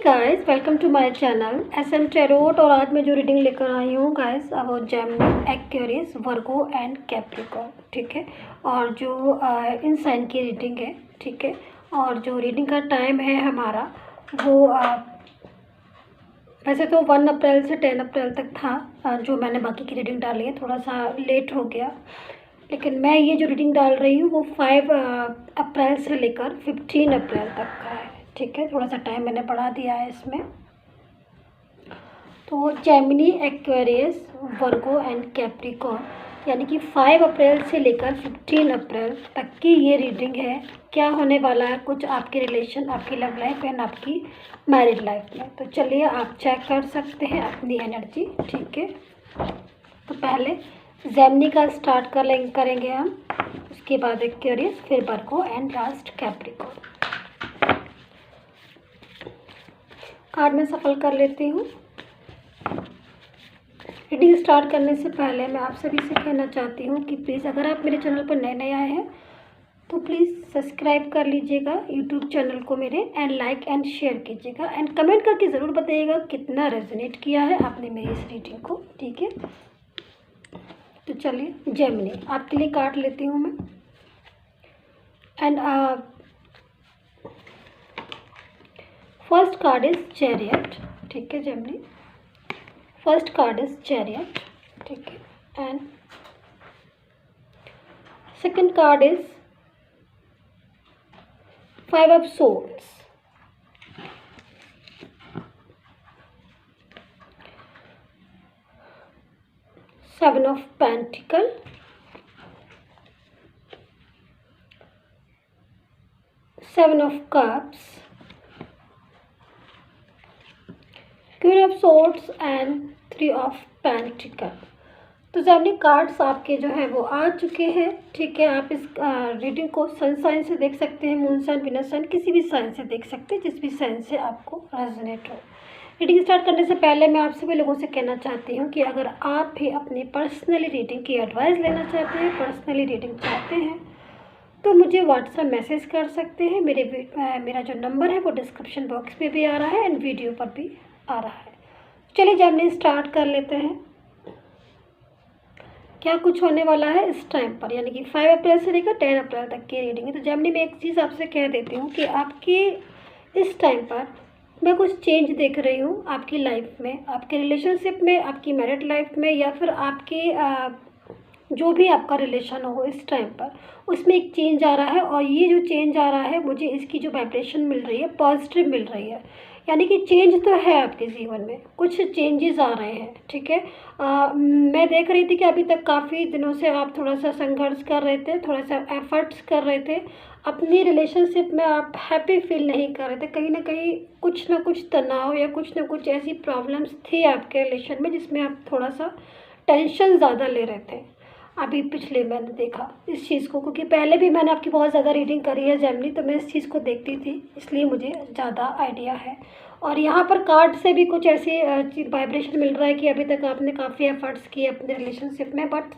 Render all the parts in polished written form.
Guys, welcome to my channel SM tarot. और आज मैं जो रीडिंग लेकर आई हूँ गाइस, अब Gemini, Aquarius, Virgo and Capricorn. ठीक है, और जो इन साइन की रीडिंग है। ठीक है, और जो रीडिंग का टाइम है हमारा वो वैसे तो 1 अप्रैल से 10 अप्रैल तक था। जो मैंने बाकी की रीडिंग डाली है, थोड़ा सा लेट हो गया, लेकिन मैं ये जो रीडिंग डाल रही हूँ वो 5 अप्रैल से लेकर 15 अप्रैल तक का है। ठीक है, थोड़ा सा टाइम मैंने बढ़ा दिया है इसमें। तो Gemini, Aquarius, Virgo and Capricorn, यानी कि 5 अप्रैल से लेकर 15 अप्रैल तक की ये रीडिंग है। क्या होने वाला है कुछ आपके रिलेशन, आपकी लव लाइफ एंड आपकी मैरिड लाइफ में। तो चलिए आप चेक कर सकते हैं अपनी एनर्जी। ठीक है, तो पहले जेमिनी का स्टार्ट करेंगे हम, उसके बाद एक्वेरियस, फिर वर्गो एंड लास्ट कैप्रिकॉर्न। कार्ड में सफल कर लेती हूँ। रीडिंग स्टार्ट करने से पहले मैं आप सभी से कहना चाहती हूँ कि प्लीज़ अगर आप मेरे चैनल पर नए आए हैं तो प्लीज़ सब्सक्राइब कर लीजिएगा यूट्यूब चैनल को मेरे, एंड लाइक एंड शेयर कीजिएगा, एंड कमेंट करके ज़रूर बताइएगा कितना रेजोनेट किया है आपने मेरी इस रीडिंग को। ठीक है, तो चलिए जेमिनी आपके लिए कार्ड लेती हूँ मैं। And first card is chariot. ठीक है Gemini, first card is chariot. ठीक है, and second card is 5 of swords, seven of pentacle, seven of cups, queen of swords and 3 of pentacle. तो जेमिनी कार्ड्स आपके जो है वो आ चुके हैं। ठीक है, आप इस रीडिंग को सन साइन से देख सकते हैं, मून साइन, विनर साइन, किसी भी साइन से देख सकते हैं, जिस भी साइन से आपको रेजोनेट हो। रीडिंग स्टार्ट करने से पहले मैं आप सभी लोगों से कहना चाहती हूँ कि अगर आप भी अपनी पर्सनली रीडिंग की एडवाइस लेना चाहते हैं, पर्सनली रीडिंग चाहते हैं, तो मुझे व्हाट्सएप मैसेज कर सकते हैं। मेरा जो नंबर है वो डिस्क्रिप्शन बॉक्स में भी आ रहा है एंड वीडियो पर भी आ रहा है। चलिए जेमिनी स्टार्ट कर लेते हैं। क्या कुछ होने वाला है इस टाइम पर, यानी कि 5 अप्रैल से लेकर 10 अप्रैल तक की रीडिंग है। तो जेमिनी मैं एक चीज़ आपसे कह देती हूँ कि आपकी इस टाइम पर मैं कुछ चेंज देख रही हूँ आपकी लाइफ में, आपके रिलेशनशिप में, आपकी मैरिड लाइफ में, या फिर आपके जो भी आपका रिलेशन हो इस टाइम पर, उसमें एक चेंज आ रहा है। और ये जो चेंज आ रहा है, मुझे इसकी जो वाइब्रेशन मिल रही है पॉजिटिव मिल रही है, यानी कि चेंज तो है आपके जीवन में, कुछ चेंजेस आ रहे हैं। ठीक है, मैं देख रही थी कि अभी तक काफ़ी दिनों से आप थोड़ा सा संघर्ष कर रहे थे, थोड़ा सा एफर्ट्स कर रहे थे अपनी रिलेशनशिप में, आप हैप्पी फील नहीं कर रहे थे। कहीं ना कहीं कुछ ना कुछ तनाव या कुछ ना कुछ ऐसी प्रॉब्लम्स थी आपके रिलेशन में जिसमें आप थोड़ा सा टेंशन ज़्यादा ले रहे थे। अभी पिछले मैंने देखा इस चीज़ को, क्योंकि पहले भी मैंने आपकी बहुत ज़्यादा रीडिंग करी है जेमिनी, तो मैं इस चीज़ को देखती थी, इसलिए मुझे ज़्यादा आइडिया है। और यहाँ पर कार्ड से भी कुछ ऐसी वाइब्रेशन मिल रहा है कि अभी तक आपने काफ़ी एफर्ट्स किए अपने रिलेशनशिप में, बट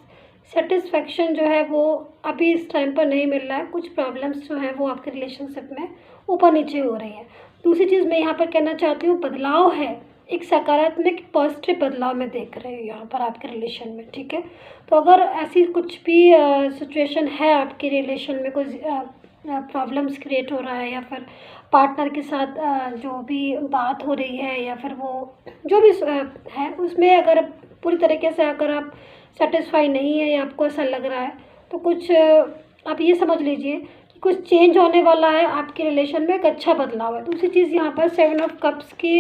सेटिस्फेक्शन जो है वो अभी इस टाइम पर नहीं मिल रहा है। कुछ प्रॉब्लम्स जो है वो आपके रिलेशनशिप में ऊपर नीचे हो रही हैं। दूसरी चीज़ मैं यहाँ पर कहना चाहती हूँ, बदलाव है, एक सकारात्मक पॉजिटिव बदलाव मैं देख रही हूँ यहाँ पर आपके रिलेशन में। ठीक है, तो अगर ऐसी कुछ भी सिचुएशन है आपके रिलेशन में, कुछ प्रॉब्लम्स क्रिएट हो रहा है, या फिर पार्टनर के साथ जो भी बात हो रही है, या फिर वो जो भी है उसमें अगर पूरी तरीके से अगर आप सेटिस्फाई नहीं है या आपको ऐसा लग रहा है, तो कुछ आप ये समझ लीजिए कि कुछ चेंज होने वाला है आपके रिलेशन में, एक अच्छा बदलाव है। दूसरी चीज़ यहाँ पर 7 ऑफ कप्स की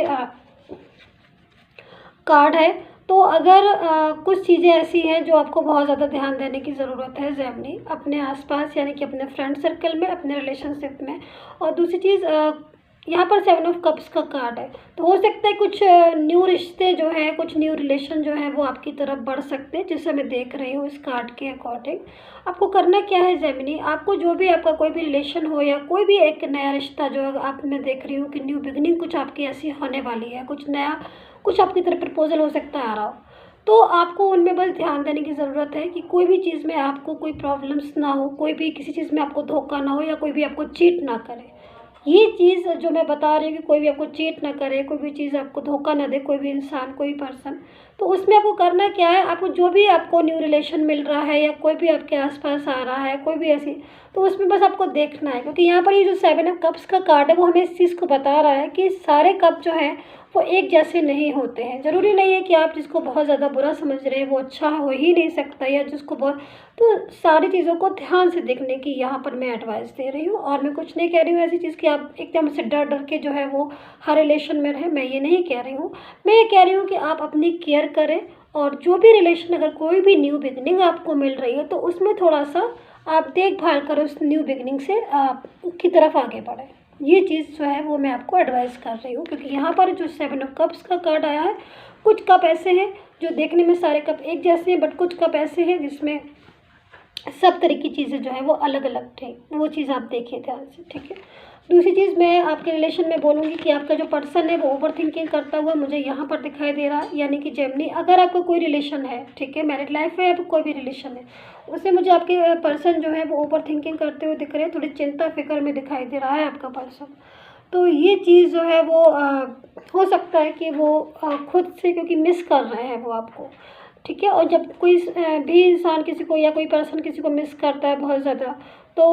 कार्ड है। तो अगर कुछ चीज़ें ऐसी हैं जो आपको बहुत ज़्यादा ध्यान देने की ज़रूरत है जेमिनी, अपने आसपास, यानी कि अपने फ्रेंड सर्कल में, अपने रिलेशनशिप में। और दूसरी चीज़ यहाँ पर 7 ऑफ कप्स का कार्ड है, तो हो सकता है कुछ न्यू रिश्ते जो हैं, कुछ न्यू रिलेशन जो हैं वो आपकी तरफ बढ़ सकते हैं, जिसे मैं देख रही हूँ इस कार्ड के अकॉर्डिंग। आपको करना क्या है जेमिनी, आपको जो भी आपका कोई भी रिलेशन हो या कोई भी एक नया रिश्ता जो आप, मैं देख रही हूँ कि न्यू बिगनिंग कुछ आपकी ऐसी होने वाली है, कुछ नया, कुछ आपकी तरफ प्रपोजल हो सकता है आ रहा हो, तो आपको उनमें बस ध्यान देने की ज़रूरत है कि कोई भी चीज़ में आपको कोई प्रॉब्लम्स ना हो, कोई भी किसी चीज़ में आपको धोखा ना हो, या कोई भी आपको चीट ना करे। ये चीज़ जो मैं बता रही हूँ कि कोई भी आपको चीट ना करे, कोई भी चीज़ आपको धोखा ना दे, कोई भी इंसान, कोई भी पर्सन, तो उसमें आपको करना क्या है, आपको जो भी आपको न्यू रिलेशन मिल रहा है या कोई भी आपके आसपास आ रहा है, कोई भी ऐसी, तो उसमें बस आपको देखना है, क्योंकि यहाँ पर ये जो 7 ऑफ कप्स का कार्ड है वो हमें इस चीज़ को बता रहा है कि सारे कप जो हैं वो एक जैसे नहीं होते हैं। ज़रूरी नहीं है कि आप जिसको बहुत ज़्यादा बुरा समझ रहे हैं वो अच्छा हो ही नहीं सकता, या जिसको बहुत, तो सारी चीज़ों को ध्यान से देखने की यहाँ पर मैं एडवाइस दे रही हूँ। और मैं कुछ नहीं कह रही हूँ ऐसी चीज़ कि आप एकदम से डर डर के जो है वो हर रिलेशन में रहें, मैं ये नहीं कह रही हूँ। मैं ये कह रही हूँ कि आप अपनी केयर करें, और जो भी रिलेशन, अगर कोई भी न्यू बिगनिंग आपको मिल रही है तो उसमें थोड़ा सा आप देखभाल करो, उस न्यू बिगनिंग से की तरफ आगे बढ़ें। ये चीज़ जो है वो मैं आपको एडवाइस कर रही हूँ, क्योंकि यहाँ पर जो 7 ऑफ कप्स का कार्ड आया है, कुछ कप ऐसे हैं जो देखने में सारे कप एक जैसे हैं, बट कुछ कप ऐसे हैं जिसमें सब तरह की चीज़ें जो है वो अलग अलग थे, वो चीज़ आप देखिए ध्यान से, ठीक है। दूसरी चीज़ मैं आपके रिलेशन में बोलूँगी कि आपका जो पर्सन है वो ओवर थिंकिंग करता हुआ मुझे यहाँ पर दिखाई दे रहा है, यानी कि जेमिनी, अगर आपका कोई रिलेशन है, ठीक है, मैरिड लाइफ है या कोई भी रिलेशन है, उससे मुझे आपके पर्सन जो है वो ओवर थिंकिंग करते हुए दिख रहे हैं, थोड़ी चिंता फिक्र में दिखाई दे रहा है आपका पर्सन। तो ये चीज़ जो है वो हो सकता है कि वो खुद से, क्योंकि मिस कर रहे हैं वो आपको, ठीक है। और जब कोई भी इंसान किसी को या कोई पर्सन किसी को मिस करता है बहुत ज़्यादा, तो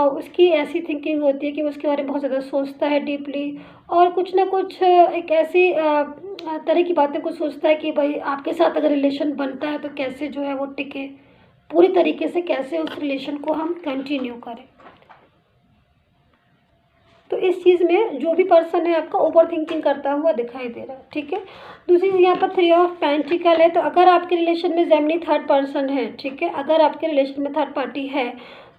उसकी ऐसी थिंकिंग होती है कि वो उसके बारे में बहुत ज़्यादा सोचता है डीपली, और कुछ ना कुछ एक ऐसी तरह की बातें कुछ सोचता है कि भाई आपके साथ अगर रिलेशन बनता है तो कैसे जो है वो टिके, पूरी तरीके से कैसे उस रिलेशन को हम कंटिन्यू करें। तो इस चीज़ में जो भी पर्सन है आपका ओवर थिंकिंग करता हुआ दिखाई दे रहा है, ठीक है। दूसरी चीज़ यहाँ पर 3 ऑफ पेंटिकल है, तो अगर आपके रिलेशन में जेमिनी थर्ड पर्सन है, ठीक है, अगर आपके रिलेशन में थर्ड पार्टी है,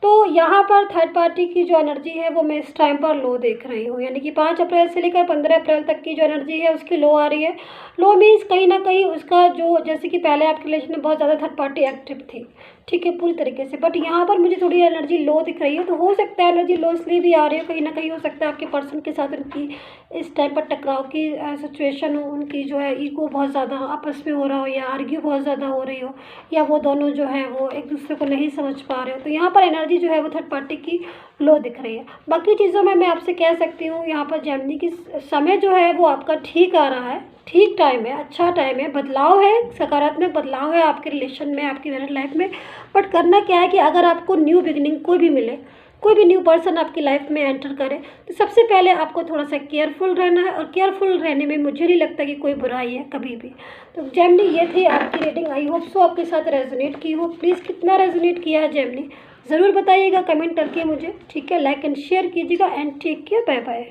तो यहाँ पर थर्ड पार्टी की जो एनर्जी है वो मैं इस टाइम पर लो देख रही हूँ, यानी कि 5 अप्रैल से लेकर 15 अप्रैल तक की जो एनर्जी है उसकी लो आ रही है। लो मीन्स कहीं ना कहीं उसका जो, जैसे कि पहले आपके रिलेशन में बहुत ज़्यादा थर्ड पार्टी एक्टिव थी, ठीक है, पूरी तरीके से, बट यहाँ पर मुझे थोड़ी एनर्जी लो दिख रही है। तो हो सकता है एनर्जी लो इसलिए भी आ रही है, कहीं ना कहीं हो सकता है आपके पर्सन के साथ उनकी इस टाइम पर टकराव की सिचुएशन हो, उनकी जो है ईगो बहुत ज़्यादा आपस में हो रहा हो, या आर्ग्यू बहुत ज़्यादा हो रही हो, या वो दोनों जो है वो एक दूसरे को नहीं समझ पा रहे हो, तो यहाँ पर एनर्जी जो है वो थर्ड पार्टी की लो दिख रही है। बाकी चीज़ों में मैं आपसे कह सकती हूँ यहाँ पर जेमिनी की समय जो है वो आपका ठीक आ रहा है, ठीक टाइम है, अच्छा टाइम है, बदलाव है, सकारात्मक बदलाव है आपके रिलेशन में, आपकी मैरिड लाइफ में। बट करना क्या है कि अगर आपको न्यू बिगनिंग कोई भी मिले, कोई भी न्यू पर्सन आपकी लाइफ में एंटर करे, तो सबसे पहले आपको थोड़ा सा केयरफुल रहना है, और केयरफुल रहने में मुझे नहीं लगता कि कोई बुराई है कभी भी। तो जेमिनी ये थी आपकी रीडिंग, आई होप सो आपके साथ रेजोनेट की हो। प्लीज़ कितना रेजोनेट किया है जेमिनी ज़रूर बताइएगा कमेंट करके मुझे, ठीक है। लाइक एंड शेयर कीजिएगा, and take care, bye bye.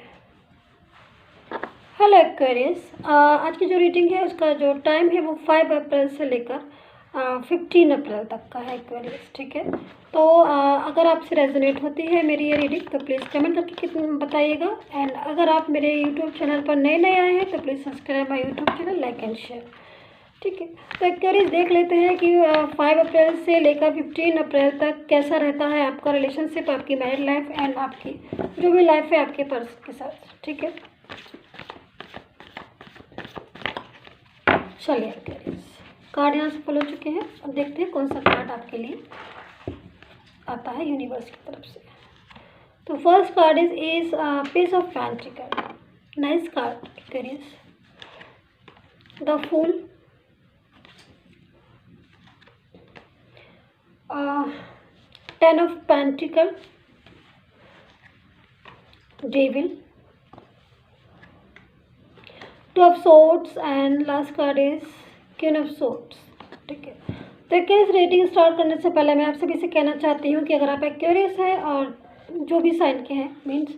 Hello Aquarius, आज की जो रीडिंग है उसका जो टाइम है वो 5 अप्रैल से लेकर 15 अप्रैल तक का है एक्वेरियस, ठीक है। तो अगर आपसे रेजोनेट होती है मेरी ये रीडिंग तो प्लीज़ कमेंट करके कितना बताइएगा, एंड अगर आप मेरे यूट्यूब चैनल पर नए नए आए हैं तो please subscribe my YouTube channel, like and share, ठीक है। तो एक्वेरियस देख लेते हैं कि 5 अप्रैल से लेकर 15 अप्रैल तक कैसा रहता है आपका रिलेशनशिप, आपकी मैरिड लाइफ एंड आपकी जो भी लाइफ है आपके पर्सन के साथ, ठीक है। चलिए कार्ड यहाँ से फॉलो चुके हैं, अब देखते हैं कौन सा कार्ड आपके लिए आता है यूनिवर्स की तरफ से। तो first card is page of pentacle, nice card Aquarius. The fool, 10 of pentacle, devil, 2 of swords, and last card is queen of swords, ठीक है। तो एक्वेरियस रेटिंग स्टार्ट करने से पहले मैं आप सभी से कहना चाहती हूँ कि अगर आप एक्वेरियस हैं और जो भी साइन के हैं, मीन्स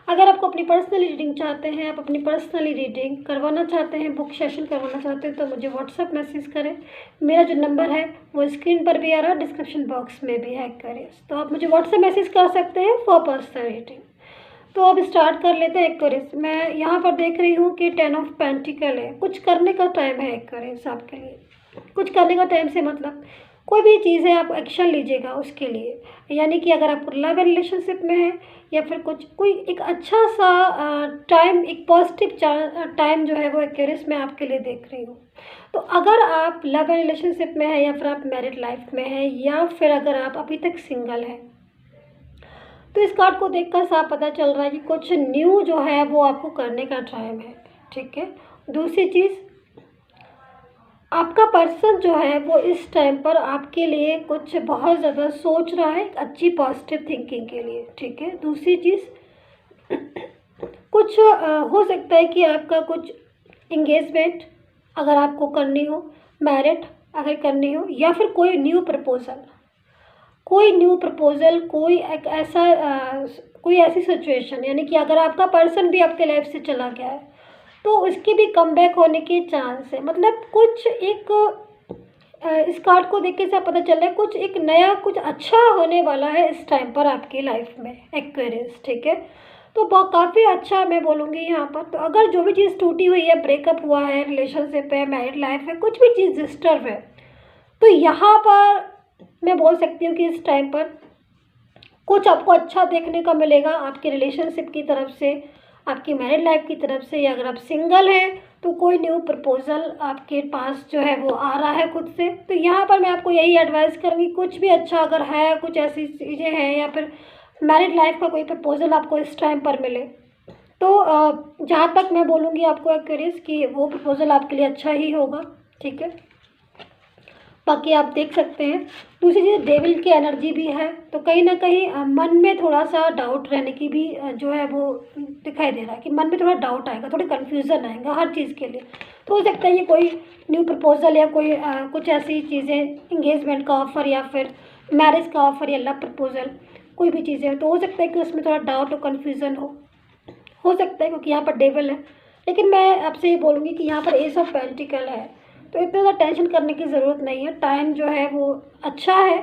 अगर आपको अपनी पर्सनली रीडिंग चाहते हैं, आप अपनी पर्सनली रीडिंग करवाना चाहते हैं, बुक सेशन करवाना चाहते हैं, तो मुझे व्हाट्सएप मैसेज करें। मेरा जो नंबर है वो स्क्रीन पर भी आ रहा है, डिस्क्रिप्शन बॉक्स में भी है एक्वेरियस, तो आप मुझे व्हाट्सएप मैसेज कर सकते हैं फॉर पर्सनल रीडिंग। तो अब स्टार्ट कर लेते हैं एक्वेरियस। मैं यहाँ पर देख रही हूँ कि 10 ऑफ पेंटिकल है, कुछ करने का टाइम है एक्वेरियस आपके लिए। कुछ करने का टाइम से मतलब कोई भी चीज़ है आप एक्शन लीजिएगा उसके लिए, यानी कि अगर आप लव एंड रिलेशनशिप में है, या फिर कुछ कोई एक अच्छा सा टाइम, एक पॉजिटिव टाइम जो है वो एक्वेरियस में आपके लिए देख रही हूँ। तो अगर आप लव एंड रिलेशनशिप में है, या फिर आप मैरिड लाइफ में है, या फिर अगर आप अभी तक सिंगल हैं, तो इस कार्ड को देखकर साफ पता चल रहा है कि कुछ न्यू जो है वो आपको करने का टाइम है, ठीक है। दूसरी चीज़, आपका पर्सन जो है वो इस टाइम पर आपके लिए कुछ बहुत ज़्यादा सोच रहा है, अच्छी पॉजिटिव थिंकिंग के लिए, ठीक है। दूसरी चीज़, कुछ हो सकता है कि आपका कुछ इंगेजमेंट अगर आपको करनी हो, मैरिड अगर करनी हो, या फिर कोई न्यू प्रपोज़ल, कोई एक ऐसा कोई ऐसी सिचुएशन, यानी कि अगर आपका पर्सन भी आपके लाइफ से चला गया है तो उसके भी कमबैक होने के चांस है। मतलब कुछ एक इस कार्ड को देख के से पता चल रहा है कुछ एक नया, कुछ अच्छा होने वाला है इस टाइम पर आपकी लाइफ में, एक्वेरियस, ठीक है। तो बहुत काफ़ी अच्छा मैं बोलूँगी यहाँ पर। तो अगर जो भी चीज़ टूटी हुई है, ब्रेकअप हुआ है, रिलेशनशिप है, मैरिड लाइफ है, कुछ भी चीज़ डिस्टर्ब है, तो यहाँ पर मैं बोल सकती हूँ कि इस टाइम पर कुछ आपको अच्छा देखने का मिलेगा आपके रिलेशनशिप की तरफ से, आपकी मैरिड लाइफ की तरफ से, या अगर आप सिंगल हैं तो कोई न्यू प्रपोज़ल आपके पास जो है वो आ रहा है खुद से। तो यहाँ पर मैं आपको यही एडवाइस करूँगी, कुछ भी अच्छा अगर है, कुछ ऐसी चीज़ें हैं, या फिर मैरिड लाइफ का कोई प्रपोज़ल आपको इस टाइम पर मिले, तो जहाँ तक मैं बोलूँगी आपको एक्वेरियस कि वो प्रपोज़ल आपके लिए अच्छा ही होगा, ठीक है। बाकी आप देख सकते हैं। दूसरी चीज़, डेविल की एनर्जी भी है, तो कहीं ना कहीं मन में थोड़ा सा डाउट रहने की भी जो है वो दिखाई दे रहा है कि मन में थोड़ा डाउट आएगा, थोड़ी कन्फ्यूज़न आएगा हर चीज़ के लिए। तो हो सकता है ये कोई न्यू प्रपोज़ल या कोई कुछ ऐसी चीज़ें, इंगेजमेंट का ऑफ़र या फिर मैरिज का ऑफ़र या लव प्रपोज़ल, कोई भी चीज़ें, तो हो सकता है कि उसमें थोड़ा डाउट और कन्फ्यूज़न हो सकता है, क्योंकि यहाँ पर डेविल है। लेकिन मैं आपसे ये बोलूँगी कि यहाँ पर एस ऑफ पेंटिकल है, तो इतना ज़्यादा टेंशन करने की ज़रूरत नहीं है। टाइम जो है वो अच्छा है,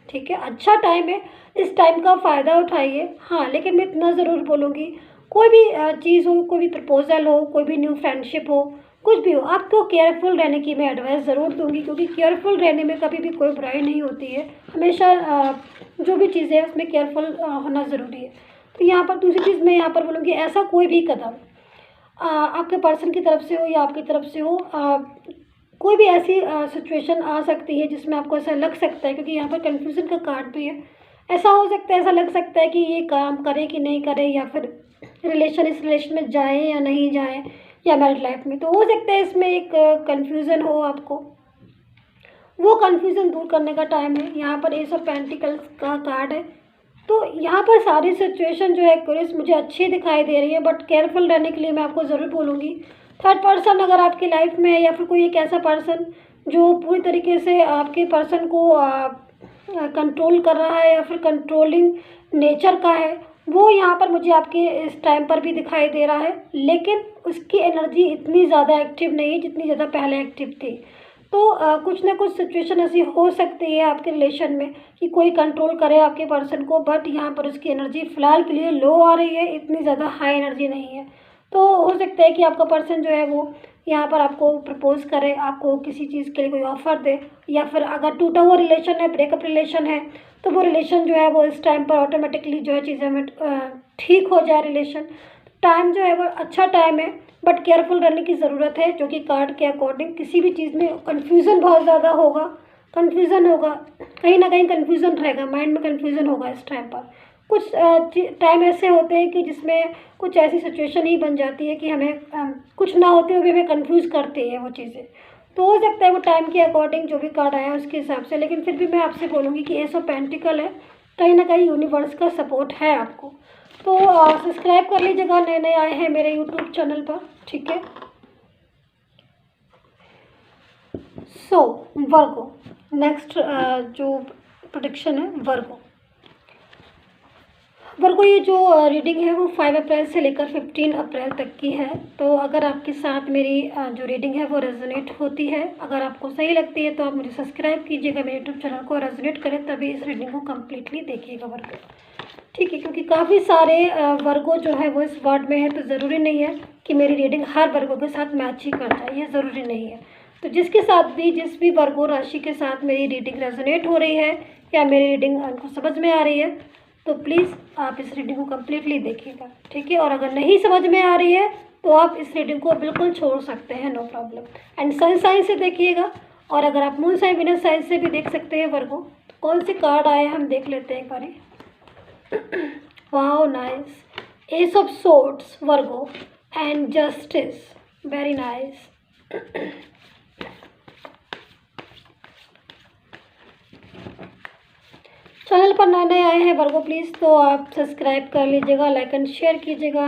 ठीक है, अच्छा टाइम है, इस टाइम का फ़ायदा उठाइए। हाँ, लेकिन मैं इतना ज़रूर बोलूँगी, कोई भी चीज़ हो, कोई भी प्रपोज़ल हो, कोई भी न्यू फ्रेंडशिप हो, कुछ भी हो, आपको केयरफुल रहने की मैं एडवाइस ज़रूर दूँगी, क्योंकि केयरफुल रहने में कभी भी कोई बुराई नहीं होती है। हमेशा जो भी चीज़ें हैं उसमें केयरफुल होना ज़रूरी है। तो यहाँ पर दूसरी चीज़ मैं यहाँ पर बोलूँगी, ऐसा कोई भी कदम आपके पर्सन की तरफ से हो या आपकी तरफ से हो, कोई भी ऐसी सिचुएशन आ सकती है जिसमें आपको ऐसा लग सकता है, क्योंकि यहाँ पर कन्फ्यूज़न का कार्ड भी है, ऐसा हो सकता है, ऐसा लग सकता है कि ये काम करे कि नहीं करे, या फिर इस रिलेशन में जाए या नहीं जाए, या मैरिड लाइफ में। तो हो सकता है इसमें एक कन्फ्यूज़न हो आपको, वो कन्फ्यूज़न दूर करने का टाइम है। यहाँ पर एस ऑफ पेंटिकल्स का कार्ड है, तो यहाँ पर सारी सिचुएशन जो है एक्वेरियस मुझे अच्छी दिखाई दे रही है, बट केयरफुल रहने के लिए मैं आपको ज़रूर बोलूँगी। थर्ड पर्सन अगर आपकी लाइफ में है, या फिर कोई एक ऐसा पर्सन जो पूरी तरीके से आपके पर्सन को कंट्रोल कर रहा है, या फिर कंट्रोलिंग नेचर का है, वो यहाँ पर मुझे आपके इस टाइम पर भी दिखाई दे रहा है। लेकिन उसकी एनर्जी इतनी ज़्यादा एक्टिव नहीं है जितनी ज़्यादा पहले एक्टिव थी। तो कुछ ना कुछ सिचुएशन ऐसी हो सकती है आपके रिलेशन में कि कोई कंट्रोल करे आपके पर्सन को, बट यहाँ पर उसकी एनर्जी फ़िलहाल के लिए लो आ रही है, इतनी ज़्यादा हाई एनर्जी नहीं है। तो हो सकता है कि आपका पर्सन जो है वो यहाँ पर आपको प्रपोज़ करे, आपको किसी चीज़ के लिए कोई ऑफ़र दे, या फिर अगर टूटा हुआ रिलेशन है, ब्रेकअप रिलेशन है, तो वो रिलेशन जो है वो इस टाइम पर ऑटोमेटिकली जो है चीज़ें में ठीक हो जाए रिलेशन। टाइम जो है वो अच्छा टाइम है, बट केयरफुल रहने की ज़रूरत है, जो कि कार्ड के अकॉर्डिंग किसी भी चीज़ में कन्फ्यूज़न बहुत ज़्यादा होगा, कहीं ना कहीं कन्फ्यूज़न रहेगा, माइंड में कन्फ्यूज़न होगा इस टाइम पर। कुछ टाइम ऐसे होते हैं कि जिसमें कुछ ऐसी सिचुएशन ही बन जाती है कि हमें कुछ ना होते हुए हमें कंफ्यूज करती है वो चीज़ें। तो हो सकता है वो टाइम के अकॉर्डिंग जो भी कार्ड आया उसके हिसाब से, लेकिन फिर भी मैं आपसे बोलूँगी कि एस ऑफ पेंटिकल है, कहीं ना कहीं यूनिवर्स का सपोर्ट है आपको। तो सब्सक्राइब कर लीजिएगा, नए नए आए हैं मेरे यूट्यूब चैनल पर, ठीक है। सो वर्गो, नेक्स्ट जो प्रेडिक्शन है वर्गो, ये जो रीडिंग है वो 5 अप्रैल से लेकर 15 अप्रैल तक की है। तो अगर आपके साथ मेरी जो रीडिंग है वो रेजोनेट होती है, अगर आपको सही लगती है, तो आप मुझे सब्सक्राइब कीजिएगा मेरे यूट्यूब चैनल को, रेजोनेट करें तभी इस रीडिंग को कम्प्लीटली देखिएगा वर्गो, ठीक है। क्योंकि काफ़ी सारे वर्गो जो है वो इस वर्ड में है, तो ज़रूरी नहीं है कि मेरी रीडिंग हर वर्गो के साथ मैच ही कर जाए, ये ज़रूरी नहीं है। तो जिसके साथ भी, जिस भी वर्गो राशि के साथ मेरी रीडिंग रेजोनेट हो रही है, या मेरी रीडिंग उनको समझ में आ रही है, तो प्लीज़ आप इस रीडिंग को कम्प्लीटली देखिएगा, ठीक है। और अगर नहीं समझ में आ रही है तो आप इस रीडिंग को बिल्कुल छोड़ सकते हैं, no problem. And sun sign से देखिएगा, और अगर आप मून साइन विनस साइन से भी देख सकते हैं वर्गो। तो कौन से कार्ड आए हम देख लेते हैं एक बारी। Wow nice, S of swords Virgo and justice, very nice. Channel पर नए नए आए हैं वर्गो प्लीज़ तो आप सब्सक्राइब कर लीजिएगा, लाइक एंड शेयर कीजिएगा,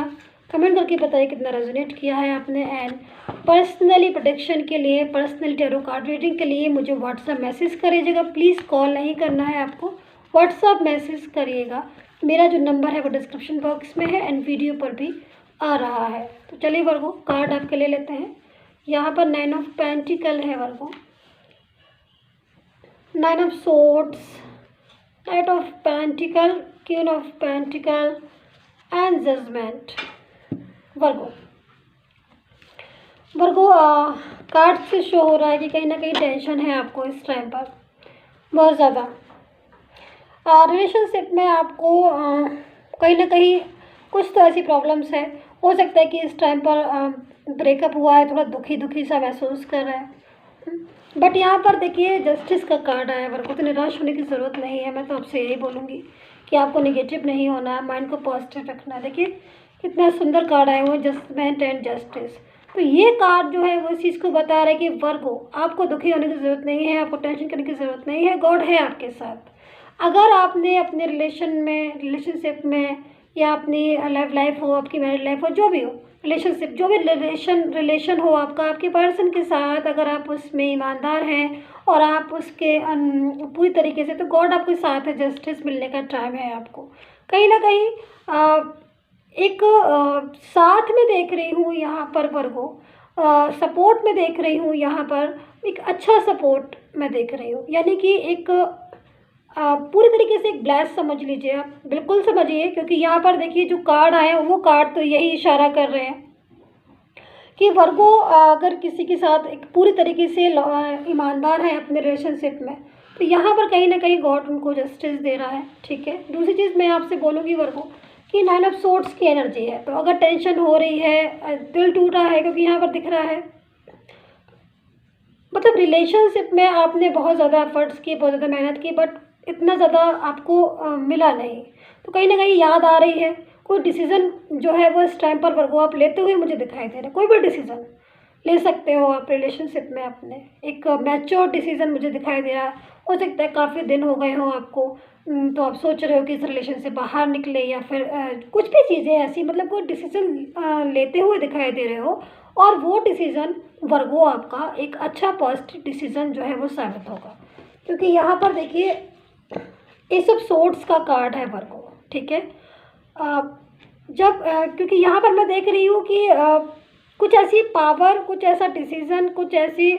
कमेंट करके बताइए कितना रेजोनेट किया है आपने। एंड पर्सनली प्रोटेक्शन के लिए, पर्सनली टैरो कार्ड रीडिंग के लिए मुझे व्हाट्सअप मैसेज करिएगा, प्लीज़ कॉल नहीं करना है आपको, व्हाट्सअप मैसेज करिएगा। मेरा जो नंबर है वो डिस्क्रिप्शन बॉक्स में है एंड वीडियो पर भी आ रहा है। तो चलिए वर्गो कार्ड आपके ले लेते हैं। यहाँ पर 9 ऑफ पेंटिकल है वर्गो, 9 of swords, Knight of Pentacle, Queen of Pentacle and Judgment। Virgo card से शो हो रहा है कि कहीं ना कहीं टेंशन है आपको इस टाइम पर बहुत ज़्यादा। रिलेशनशिप में आपको कहीं ना कहीं कुछ तो ऐसी प्रॉब्लम्स है, हो सकता है कि इस टाइम पर ब्रेकअप हुआ है, थोड़ा दुखी दुखी सा महसूस कर रहा है। बट यहाँ पर देखिए जस्टिस का कार्ड आया वर्गो, तो निराश होने की ज़रूरत नहीं है। मैं तो आपसे यही बोलूँगी कि आपको नेगेटिव नहीं होना है, माइंड को पॉजिटिव रखना है। देखिए कितना सुंदर कार्ड आए हुए, जजमेंट एंड जस्टिस। तो ये कार्ड जो है वो इस चीज़ को बता रहा है कि वर्गो आपको दुखी होने की ज़रूरत नहीं है, आपको टेंशन करने की ज़रूरत नहीं है, गॉड है आपके साथ। अगर आपने अपने रिलेशनशिप में या अपनी लाइफ हो, आपकी मैरिड लाइफ हो, जो भी हो रिलेशनशिप, जो भी रिलेशन हो आपका, आपके पर्सन के साथ अगर आप उसमें ईमानदार हैं और आप उसके पूरी तरीके से, तो गॉड आपके साथ है। जस्टिस मिलने का टाइम है आपको। कहीं ना कहीं एक साथ में देख रही हूँ यहाँ पर वर्गो, सपोर्ट में देख रही हूँ यहाँ पर, एक अच्छा सपोर्ट मैं देख रही हूँ, यानी कि एक पूरी तरीके से एक ब्लेस समझ लीजिए आप, बिल्कुल समझिए। क्योंकि यहाँ पर देखिए जो कार्ड आए हैं वो कार्ड तो यही इशारा कर रहे हैं कि वर्गो अगर किसी के साथ एक पूरी तरीके से ईमानदार है अपने रिलेशनशिप में, तो यहाँ पर कहीं ना कहीं गॉड उनको जस्टिस दे रहा है। ठीक है, दूसरी चीज़ मैं आपसे बोलूँगी वर्गो कि 9 ऑफ सोर्ड्स की एनर्जी है, तो अगर टेंशन हो रही है, दिल टूटा है, क्योंकि यहाँ पर दिख रहा है मतलब रिलेशनशिप में आपने बहुत ज़्यादा एफर्ट्स किए, बहुत ज़्यादा मेहनत की, बट इतना ज़्यादा आपको मिला नहीं, तो कहीं ना कहीं याद आ रही है। कोई डिसीज़न जो है वो इस टाइम पर वर्गो आप लेते हुए मुझे दिखाई दे रहा है। कोई भी डिसीज़न ले सकते हो आप रिलेशनशिप में, अपने एक मैच्योर डिसीज़न मुझे दिखाई दे रहा है। हो सकता है काफ़ी दिन हो गए हों आपको, तो आप सोच रहे हो कि इस रिलेशन से बाहर निकले, या फिर कुछ भी चीज़ें ऐसी, मतलब कोई डिसीज़न लेते हुए दिखाई दे रहे हो, और वो डिसीज़न वर्गो आपका एक अच्छा पॉजिटिव डिसीज़न जो है वो साबित होगा। क्योंकि यहाँ पर देखिए एस ऑफ सोर्ड्स का कार्ड है वर्गो। ठीक है, क्योंकि यहाँ पर मैं देख रही हूँ कि कुछ ऐसी पावर, कुछ ऐसा डिसीज़न, कुछ ऐसी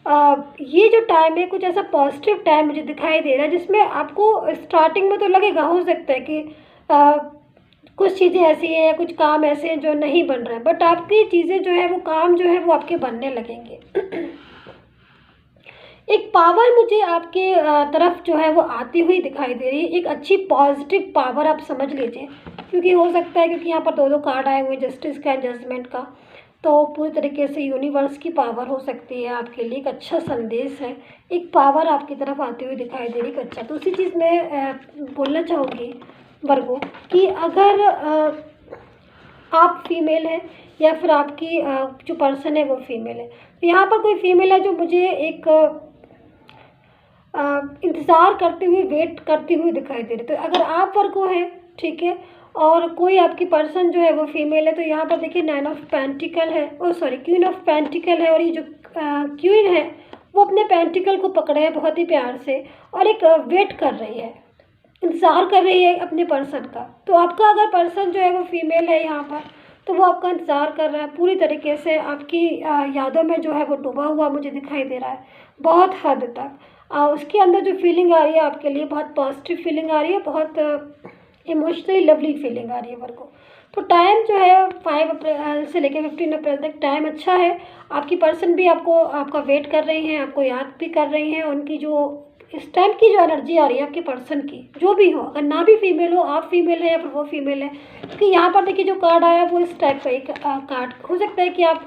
ये जो टाइम है, कुछ ऐसा पॉजिटिव टाइम मुझे दिखाई दे रहा है, जिसमें आपको स्टार्टिंग में तो लगेगा, हो सकता है कि कुछ चीज़ें ऐसी हैं, कुछ काम ऐसे हैं जो नहीं बन रहे हैं, बट आपकी चीज़ें जो है वो काम जो है वो आपके बनने लगेंगे। एक पावर मुझे आपके तरफ जो है वो आती हुई दिखाई दे रही है, एक अच्छी पॉजिटिव पावर आप समझ लीजिए। क्योंकि हो सकता है, क्योंकि यहाँ पर दो कार्ड आए हुए, जस्टिस का एंड जजमेंट का, तो पूरी तरीके से यूनिवर्स की पावर हो सकती है आपके लिए, एक अच्छा संदेश है, एक पावर आपकी तरफ आती हुई दिखाई दे रही है। अच्छा, दूसरी चीज़ मैं बोलना चाहूँगी वर्गो कि अगर आप फीमेल हैं या फिर आपकी जो पर्सन है वो फीमेल है, तो यहाँ पर कोई फीमेल है जो मुझे एक इंतज़ार करते हुए, वेट करती हुई दिखाई दे रही। तो अगर आप वर्गो हैं, ठीक है, और कोई आपकी पर्सन जो है वो फीमेल है, तो यहाँ पर देखिए 9 ऑफ पेंटिकल है, क्वीन ऑफ पेंटिकल है, और ये जो क्वीन है वो अपने पेंटिकल को पकड़े है बहुत ही प्यार से, और एक वेट कर रही है, इंतज़ार कर रही है अपने पर्सन का। तो आपका अगर पर्सन जो है वो फीमेल है यहाँ पर, तो वो आपका इंतज़ार कर रहा है, पूरी तरीके से आपकी यादों में जो है वो डूबा हुआ मुझे दिखाई दे रहा है बहुत हद तक। उसके अंदर जो फीलिंग आ रही है आपके लिए, बहुत पॉजिटिव फीलिंग आ रही है, बहुत इमोशनली लवली फीलिंग आ रही है वर्गो। तो टाइम जो है 5 अप्रैल से लेकर 15 अप्रैल तक टाइम अच्छा है। आपकी पर्सन भी आपका वेट कर रही हैं, आपको याद भी कर रही हैं। उनकी जो इस टाइम की जो एनर्जी आ रही है आपके पर्सन की, जो भी हो, अगर ना भी फीमेल हो, आप फीमेल है या फिर वो फीमेल है, क्योंकि यहाँ पर देखिए जो कार्ड आया वो इस टाइप का एक कार्ड हो सकता है कि आप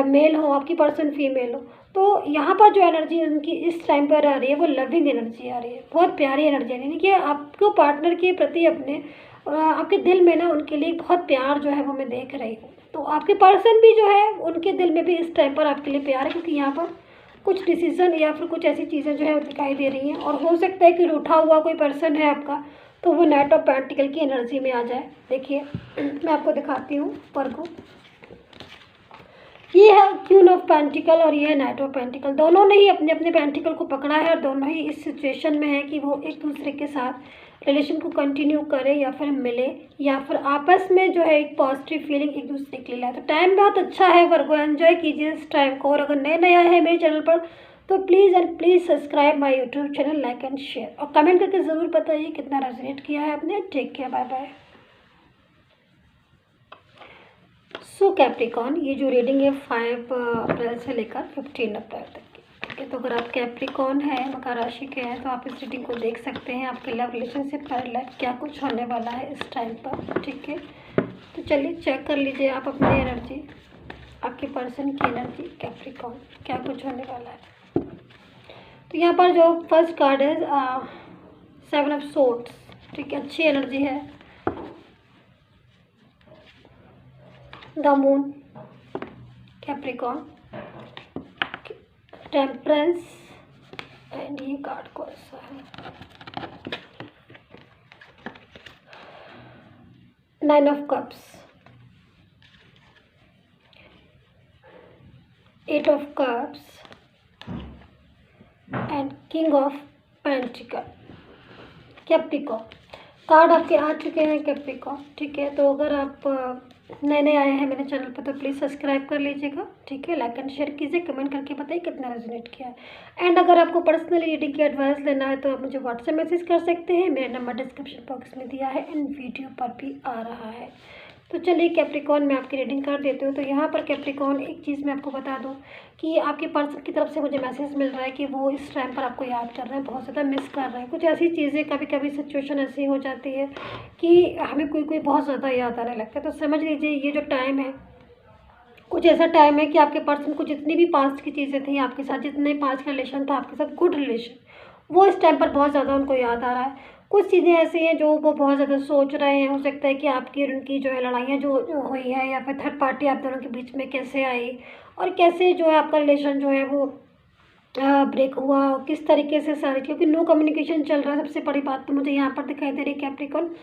मेल हो, आपकी पर्सन फीमेल हो, तो यहाँ पर जो एनर्जी उनकी इस टाइम पर आ रही है वो लविंग एनर्जी आ रही है, बहुत प्यारी एनर्जी आ रही है कि आपको पार्टनर के प्रति अपने और आपके दिल में ना उनके लिए बहुत प्यार जो है वो मैं देख रही हूँ। तो आपके पर्सन भी जो है उनके दिल में भी इस टाइम पर आपके लिए प्यार है, क्योंकि यहाँ पर कुछ डिसीजन या फिर कुछ ऐसी चीज़ें जो है वो दिखाई दे रही हैं। और हो सकता है कि रूठा हुआ कोई पर्सन है आपका, तो वो नाइट ऑफ पेंटिकल की एनर्जी में आ जाए। देखिए मैं आपको दिखाती हूँ पर को, ये है क्वीन ऑफ पेंटिकल और ये है नाइट ऑफ पेंटिकल। दोनों ने ही अपने अपने पेंटिकल को पकड़ा है और दोनों ही इस सिचुएशन में है कि वो एक दूसरे के साथ रिलेशन को कंटिन्यू करें या फिर मिले या फिर आपस में जो है एक पॉजिटिव फीलिंग एक दूसरे के लिए लाए। तो टाइम बहुत अच्छा है वर्गो, एंजॉय कीजिए इस टाइम को। और अगर नए नया है मेरे चैनल पर तो please and please subscribe my YouTube channel, like and share, और कमेंट करके ज़रूर बताइए कितना रेजोनेट किया है आपने। Take care, bye bye. So Capricorn, ये जो रीडिंग है 5 अप्रैल से लेकर 15 अप्रैल तक की, ठीक है। तो अगर आप कैप्रिकॉन है, मकर राशि के हैं, तो आप इस रीडिंग को देख सकते हैं आपके लव रिलेशनशिप पर लाइफ क्या कुछ होने वाला है इस टाइम पर, ठीक है। तो चलिए चेक कर लीजिए आप अपनी एनर्जी, आपके पर्सन की एनर्जी, कैप्रिकॉन क्या कुछ होने वाला है। तो यहाँ पर जो फर्स्ट कार्ड है 7 ऑफ सोर्ड्स, ठीक है, अच्छी एनर्जी है। The moon, Capricorn, temperance, and ये कार्ड कौन सा है, 9 of cups, 8 of cups and king of pentacle. Capricorn card आपके आ चुके हैं कैप्रिकॉन, ठीक है। तो अगर आप नए नए आए हैं मेरे चैनल पर तो प्लीज़ सब्सक्राइब कर लीजिएगा, ठीक है। लाइक एंड शेयर कीजिए, कमेंट करके बताइए कितना रेजोनेट किया है। एंड अगर आपको पर्सनली रीडिंग की एडवाइस लेना है तो आप मुझे व्हाट्सएप मैसेज कर सकते हैं, मेरा नंबर डिस्क्रिप्शन बॉक्स में दिया है एंड वीडियो पर भी आ रहा है। तो चलिए कैप्रिकॉन में आपकी रीडिंग कर देती हूँ। तो यहाँ पर कैप्रिकॉन एक चीज़ मैं आपको बता दूँ कि आपके पर्सन की तरफ से मुझे मैसेज मिल रहा है कि वो इस टाइम पर आपको याद कर रहे हैं, बहुत ज़्यादा मिस कर रहे हैं। कुछ ऐसी चीज़ें, कभी कभी सिचुएशन ऐसी हो जाती है कि हमें कोई बहुत ज़्यादा याद आने लगता है। तो समझ लीजिए ये जो टाइम है कुछ ऐसा टाइम है कि आपके पर्सन को जितनी भी पास्ट की चीज़ें थी आपके साथ, जितने पास्ट का रिलेशन था आपके साथ, गुड रिलेशन, वो इस टाइम पर बहुत ज़्यादा उनको याद आ रहा है। कुछ चीज़ें ऐसी हैं जो वो बहुत ज़्यादा सोच रहे हैं। हो सकता है कि आपकी और उनकी जो है लड़ाइयाँ जो हुई है या फिर थर्ड पार्टी आप दोनों के बीच में कैसे आई और कैसे जो है आपका रिलेशन जो है वो ब्रेक हुआ, किस तरीके से सारी, क्योंकि नो कम्युनिकेशन चल रहा है। सबसे बड़ी बात तो मुझे यहाँ पर दिखाई दे रही है कैप्रिकॉन,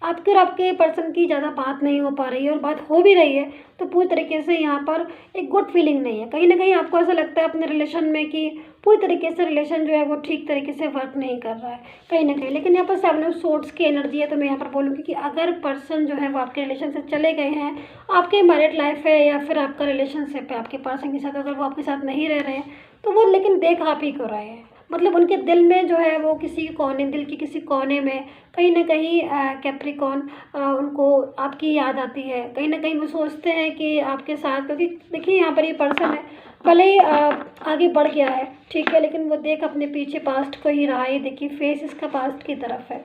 आपके और आपके पर्सन की ज़्यादा बात नहीं हो पा रही है, और बात हो भी रही है तो पूरी तरीके से यहाँ पर एक गुड फीलिंग नहीं है। कहीं ना कहीं आपको ऐसा लगता है अपने रिलेशन में कि पूरी तरीके से रिलेशन जो है वो ठीक तरीके से वर्क नहीं कर रहा है कहीं ना कहीं। लेकिन यहाँ पर 7 ऑफ सोर्ड्स की एनर्जी है, तो मैं यहाँ पर बोलूँगी कि अगर पर्सन जो है वो आपके रिलेशन से चले गए हैं, आपके मैरिड लाइफ है या फिर आपका रिलेशनशिप है आपके पर्सन के साथ, अगर वो आपके साथ नहीं रह रहे हैं तो वो लेकिन देख आप ही को रहे हैं। मतलब उनके दिल में जो है वो किसी कोने, दिल के किसी कोने में कहीं ना कहीं कैप्रिकॉन उनको आपकी याद आती है। कहीं ना कहीं वो सोचते हैं कि आपके साथ, क्योंकि देखिए यहाँ पर ये पर्सन है भले ही आगे बढ़ गया है, ठीक है, लेकिन वो देख अपने पीछे पास्ट को ही रहा है। देखिए फेस इसका पास्ट की तरफ है।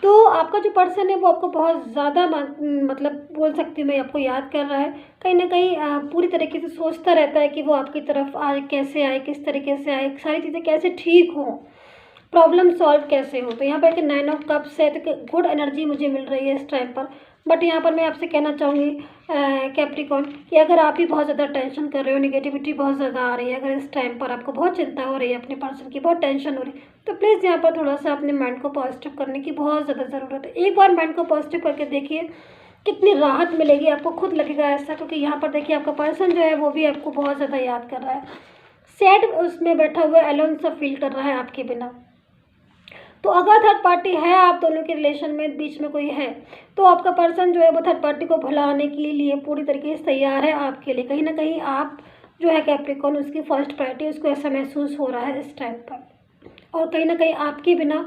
तो आपका जो पर्सन है वो आपको बहुत ज़्यादा मतलब बोल सकती हूँ मैं, आपको याद कर रहा है। कहीं ना कहीं पूरी तरीके से सोचता रहता है कि वो आपकी तरफ आए, कैसे आए, किस तरीके से आए, सारी चीज़ें कैसे ठीक हों, प्रॉब्लम सॉल्व कैसे हो। तो यहाँ पर एक 9 ऑफ कप्स है, तो गुड एनर्जी मुझे मिल रही है इस टाइम पर। बट यहाँ पर मैं आपसे कहना चाहूँगी कैप्रिकॉन कि अगर आप ही बहुत ज़्यादा टेंशन कर रहे हो, नेगेटिविटी बहुत ज़्यादा आ रही है, अगर इस टाइम पर आपको बहुत चिंता हो रही है, अपने पर्सन की बहुत टेंशन हो रही है, तो प्लीज़ यहाँ पर थोड़ा सा अपने माइंड को पॉजिटिव करने की बहुत ज़्यादा ज़रूरत है। एक बार माइंड को पॉजिटिव करके देखिए कितनी राहत मिलेगी, आपको खुद लगेगा ऐसा। क्योंकि यहाँ पर देखिए आपका पर्सन जो है वो भी आपको बहुत ज़्यादा याद कर रहा है, सैड उसमें बैठा हुआ एलोन सा फील कर रहा है आपके बिना। तो अगर थर्ड पार्टी है आप दोनों के रिलेशन में, बीच में कोई है, तो आपका पर्सन जो है वो थर्ड पार्टी को भुलाने के लिए पूरी तरीके से तैयार है आपके लिए। कहीं ना कहीं आप जो है कैप्रिकॉन उसकी फर्स्ट प्रायोरिटी, उसको ऐसा महसूस हो रहा है इस टाइम पर, और कहीं ना कहीं आपके बिना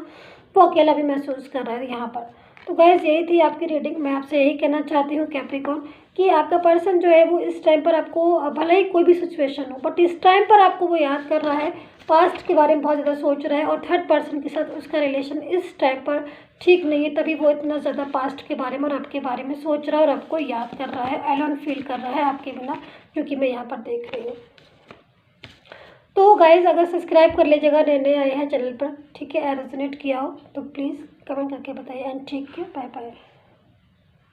वो अकेला भी महसूस कर रहा है यहाँ पर। तो गाइस यही थी आपकी रीडिंग। मैं आपसे यही कहना चाहती हूँ कैप्रिकॉन कि आपका पर्सन जो है वो इस टाइम पर आपको, भले ही कोई भी सिचुएशन हो, बट इस टाइम पर आपको वो याद कर रहा है, पास्ट के बारे में बहुत ज़्यादा सोच रहा है, और थर्ड पर्सन के साथ उसका रिलेशन इस टाइम पर ठीक नहीं है, तभी वो इतना ज़्यादा पास्ट के बारे में और आपके बारे में सोच रहा है और आपको याद कर रहा है, एलोन फील कर रहा है आपके बिना, क्योंकि मैं यहाँ पर देख रही हूँ। तो गाइज़ अगर सब्सक्राइब कर लीजिएगा नए नए आए हैं चैनल पर, ठीक है, रेजोनेट किया हो तो प्लीज़ कमेंट करके बताइए। एंड ठीक है, बाय बाय।